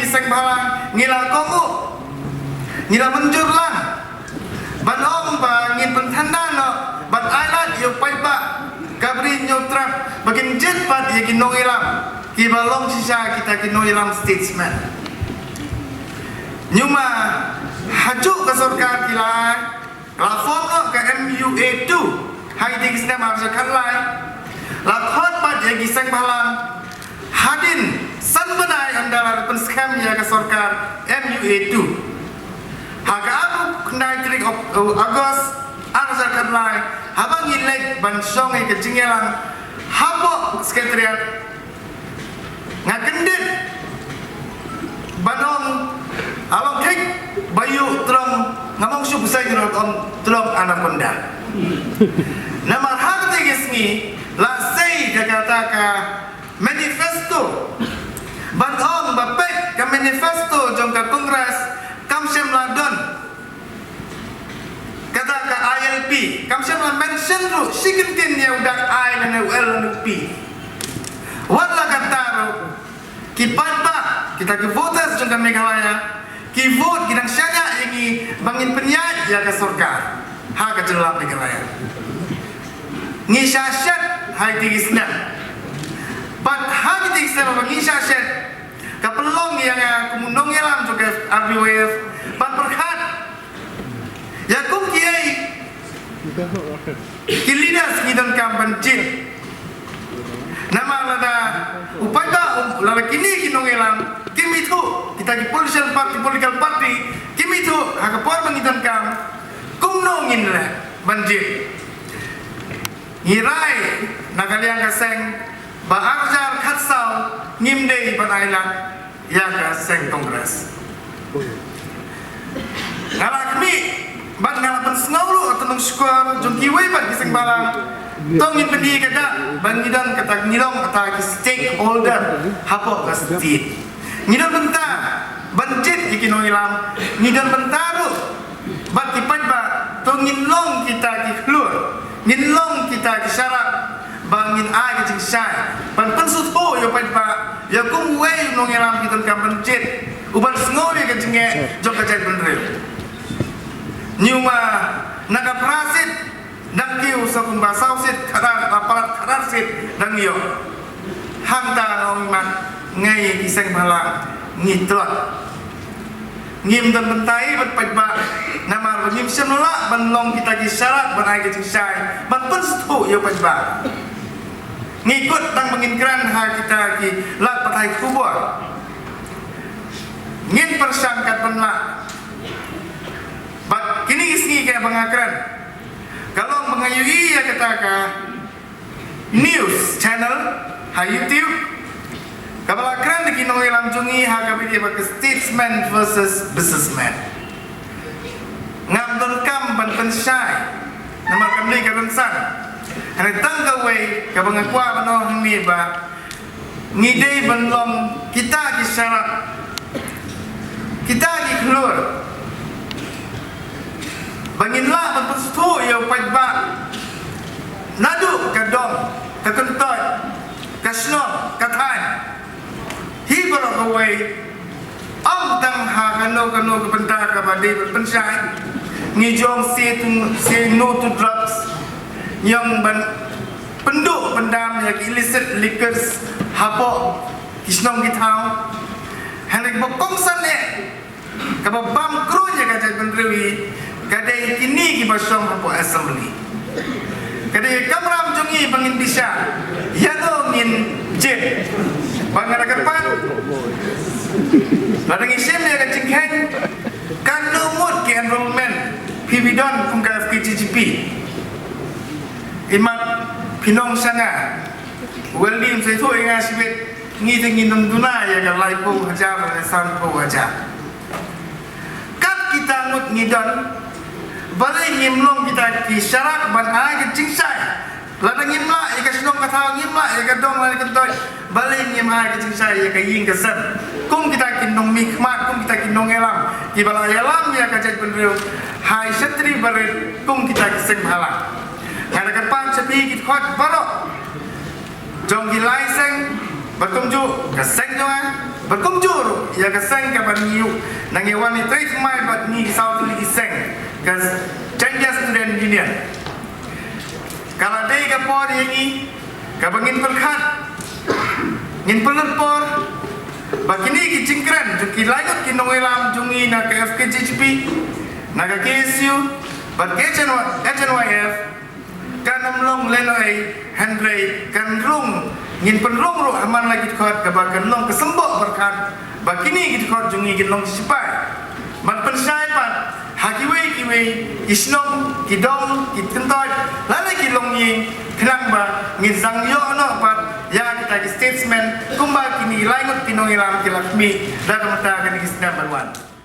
kiseng balang ngila kongu ngila menjur lang ban om ba ngin pentanda no ban ailat yo pai ba kabri nyotrap bagin jet pat ye kinong ilam ki balong sisa kita kinong ilam statesman nyuma haju ke surga kila platform no ke MUA2 hai di kisna marja khalai la khot pat ye kiseng balang hadin san benai andala penskam ya ke surga MUA2 haga aku kendai trik Agos arja khalai habang ilek ban song ke jingelang habok sekretariat ngakendit banong along kek bayu terong ngamong syuk besar jerot om terong anaconda nama hak tegesni la sei kata ka manifesto banong bapek ka manifesto jong ka kongres kamsem ladon kata ka ILP kamsem la mention ru sigentin ya udak I dan LP wala kata ru kipat ba kita ke voters jong ka Meghalaya ki vote kita syanya ini bangin penyat ya ke surga ha ke jelam Meghalaya ngi syashat hai tigisna pat ha tigisna bang ngi syashat ka pelong yang kumundong yalam juga RBWF pat berkat ya kum kiai kilinas kidan kam banjir nama lada upaya lada kini kinong yalam kimi tu kita di political party kimi tu hak por bangitan kam kumnongin lah banjir ngirai nakaliang kaseng ba arjar khatsau ngimdei banailan ya kaseng kongres ngalakmi bat ngalapan snawlu atau nung skor jongki wei bat kiseng balang tongin pedi kada bangidan kata ngilong kata stakeholder hapo ka state ngidan bentar banjit ikinong ilam ngidan bentaru bat tipat ba tongin long kita kihlur nginlong kita kisyarat bangin ai ke cingsai pan pensut po yo pai ba ya kum wei nong ilam kita ka banjit uban sngoy ke cinge jok ka jai benril nyuma naga prasit nang kiu sa kumba sausit kadar aparat kadar sit nang yo hangta nong man ngai kiseng balang ngitrot ngim dan bentai berpai ba nama ngim semla banlong kita kisyarat banai ke cingsai ban penstu yo pai ba ngikut tang menginkran ha kita ki lat patai kubur ngin persangkat penla bat kini isni kayak pengakran kalau mengayui ya kata ka news channel ha YouTube kapala kran di kinong ilam jungi ha kabi dia pakai statesman versus businessman ngam don kam ban pensyai nama kami karensan hari tangga wei kabang akwa bano hmi ba ngidei banlong kita kisyarat kita dikelur banginlah berpestu ya pajba nadu kadong kakentoy kasno kathan hibarok away ang tang hakano kano kapenta kabadi berpensai ngijong si no to drugs yang penduk pendam yang illicit liquors hapo kisnong gitau hendak bokongsan kababam krunya kajat benrewi kadai kini kibasong hapo assembly kadai kamram jungi bangin bisa yado ngin jet bangarakan pan ladang isim ya kacinghen kan numut ke enrollment pibidon kung ka FKGGP imat pinong sanga welim sa ito nga sibit ngiting inunduna ya ka laipong haja manasan po haja kat kita ngut ngidon balay ngimlong kita kisyarak ban ay kacingsay ladang ngimla ika sinong katawang ngimla ika dong lani kantoy balay ngimla kacingsay ika ying kasan kung kita kinong mikmat kung kita kinong elam kibalay elam ya kajay penriyo hai setri barit kung kita kiseng halang ngada kapan sabi kit khot barok jong gilay seng bertumju kaseng doang berkunjur ya keseng ke banyu nangewan ni trik mai bat ni South Ligi seng kas Chinese Student Union kalau day ka por yangi ka bangin perkhat ngin pelut por bakini ki cingkran juki lagut ki nongelam jungi na ka FKGP na ka KSU bat HNYF kan amlong lenoi handrai kan rung ngin penrung ru aman lagi khot ka bakan long kesembok berkat bakini ki khot jungi ki long sipai man pensai pat hakiwe isnong kidong kitentoi lala ki long yi kenang ba ngin zangyo no pat ya kita ki statesman kumba kini lainut kinong ilam ki lakmi dan mata kan ki number 1